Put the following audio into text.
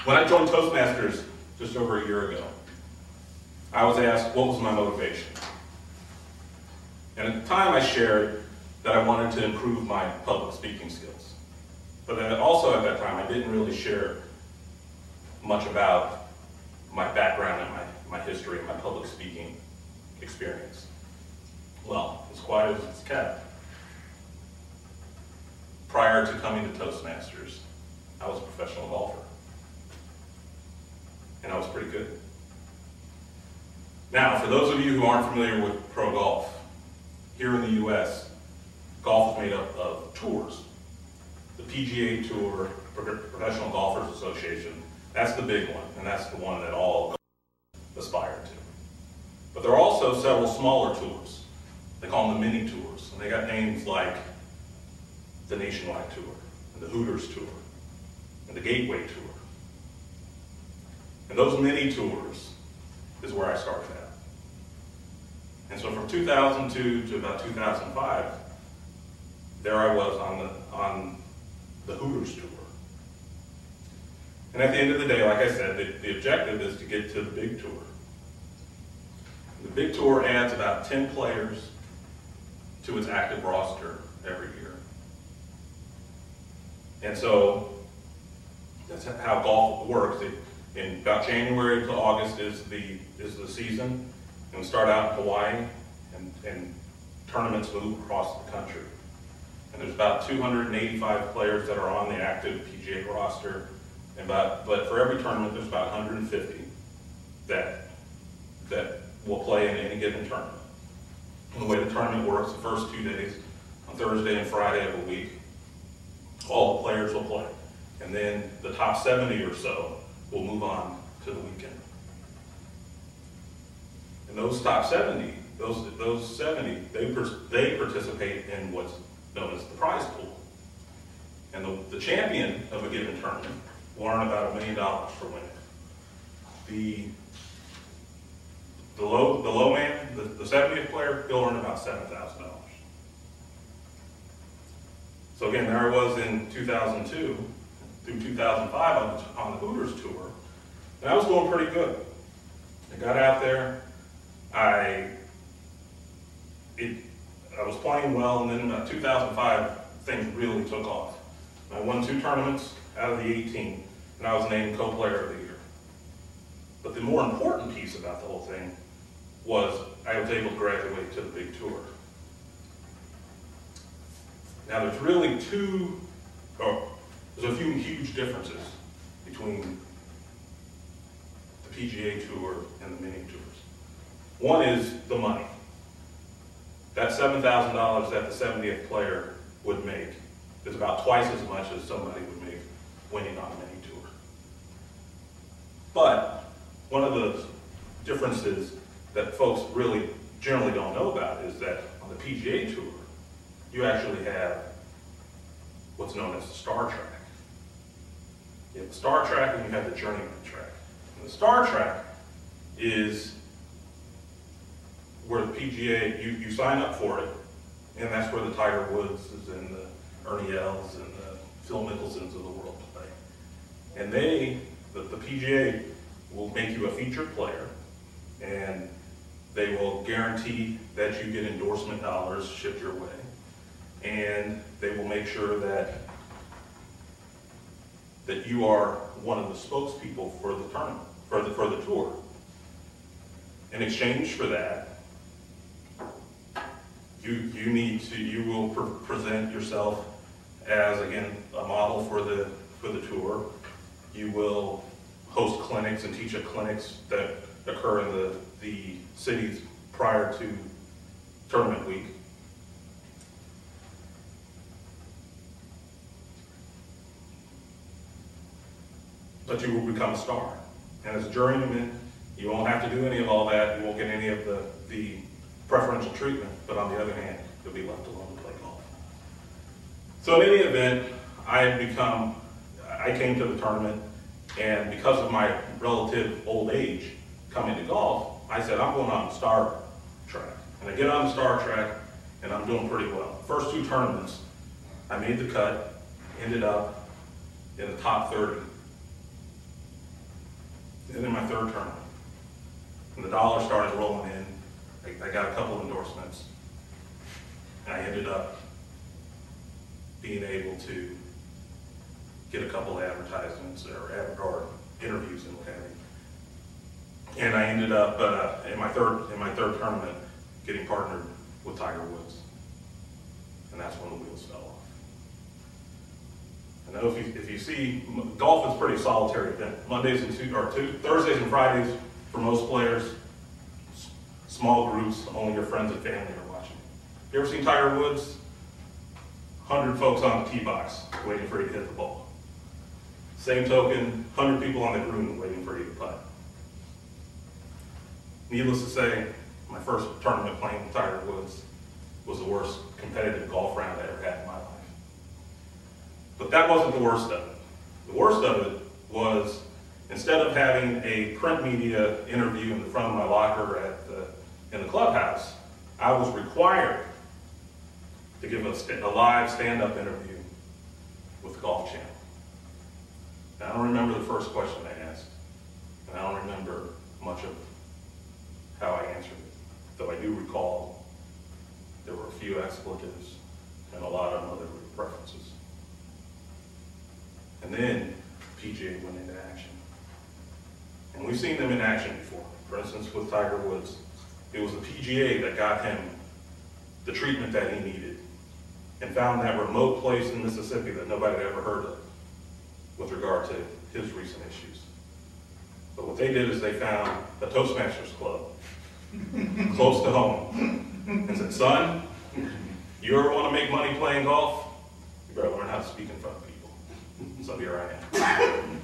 When I joined Toastmasters just over a year ago, I was asked what was my motivation. And at the time I shared that I wanted to improve my public speaking skills. But then also at that time I didn't really share much about my background and my history and my public speaking experience. Well, as quiet as it's kept. Prior to coming to Toastmasters, I was a professional golfer. And I was pretty good. Now, for those of you who aren't familiar with pro golf, here in the US, golf is made up of tours. The PGA Tour, Professional Golfers Association, that's the big one, and that's the one that all aspire to. But there are also several smaller tours. They call them the mini tours, and they got names like the Nationwide Tour, and the Hooters Tour, and the Gateway Tour. And those mini tours is where I started at. And so from 2002 to about 2005, there I was on the Hooters Tour. And at the end of the day, like I said, the objective is to get to the big tour. The big tour adds about 10 players to its active roster every year. And so that's how golf works. In about January to August is the season, and we start out in Hawaii, and tournaments move across the country. And there's about 285 players that are on the active PGA roster, but for every tournament there's about 150 that will play in any given tournament. And the way the tournament works, the first 2 days, on Thursday and Friday of a week, all the players will play. And then the top 70 or so will move on to the weekend. And those top 70, those 70, they participate in what's known as the prize pool. And the champion of a given tournament will earn about $1 million for winning. The low man, the 70th player, he'll earn about $7,000. So again, there I was in 2002 through 2005 on the Hooters Tour, and I was doing pretty good. I got out there, I was playing well, and then in about 2005, things really took off. I won 2 tournaments out of the 18, and I was named co-player of the year. But the more important piece about the whole thing was I was able to graduate to the big tour. Now there's really there's a few huge differences between the PGA Tour and the mini tours. One is the money. That $7,000 that the 70th player would make is about twice as much as somebody would make winning on a mini tour. But one of the differences that folks really generally don't know about is that on the PGA Tour, you actually have what's known as the star track. You have the star track and you have the journeyman track. And the star track is where the PGA, you sign up for it, and that's where the Tiger Woodses and the Ernie Els and the Phil Mickelsons of the world play. And the PGA will make you a featured player, and they will guarantee that you get endorsement dollars shipped your way. And they will make sure that you are one of the spokespeople for the tournament, for the tour. In exchange for that, you will present yourself as, again, a model for the tour. You will host clinics and teach at clinics that occur in the cities prior to tournament week. But you will become a star. And as a journeyman, you won't have to do any of all that. You won't get any of the preferential treatment, but on the other hand, you'll be left alone to play golf. So in any event, I came to the tournament, and because of my relative old age coming to golf, I said, I'm going on the star track. And I get on the star track, and I'm doing pretty well. First 2 tournaments, I made the cut, ended up in the top 30. And then my third tournament. And the dollars started rolling in. I got a couple endorsements. And I ended up being able to get a couple of advertisements or interviews and what have you. And I ended up in my third tournament getting partnered with Tiger Woods. And that's when the wheels fell off. I know if you see, golf is a pretty solitary event. Thursdays and Fridays for most players, small groups, only your friends and family are watching. You ever seen Tiger Woods? 100 folks on the tee box waiting for you to hit the ball. Same token, 100 people on the green waiting for you to putt. Needless to say, my first tournament playing with Tiger Woods was the worst competitive golf round I ever had in my life. But that wasn't the worst of it. The worst of it was, instead of having a print media interview in the front of my locker in the clubhouse, I was required to give a live stand-up interview with the Golf Channel. Now, I don't remember the first question they asked, and I don't remember much of how I answered it, though I do recall there were a few expletives and a lot of other references. And then PGA went into action. And we've seen them in action before. For instance, with Tiger Woods, it was the PGA that got him the treatment that he needed and found that remote place in Mississippi that nobody had ever heard of with regard to his recent issues. But what they did is they found a Toastmasters club close to home and said, son, you ever want to make money playing golf? You better learn how to speak in front of people. So here I am.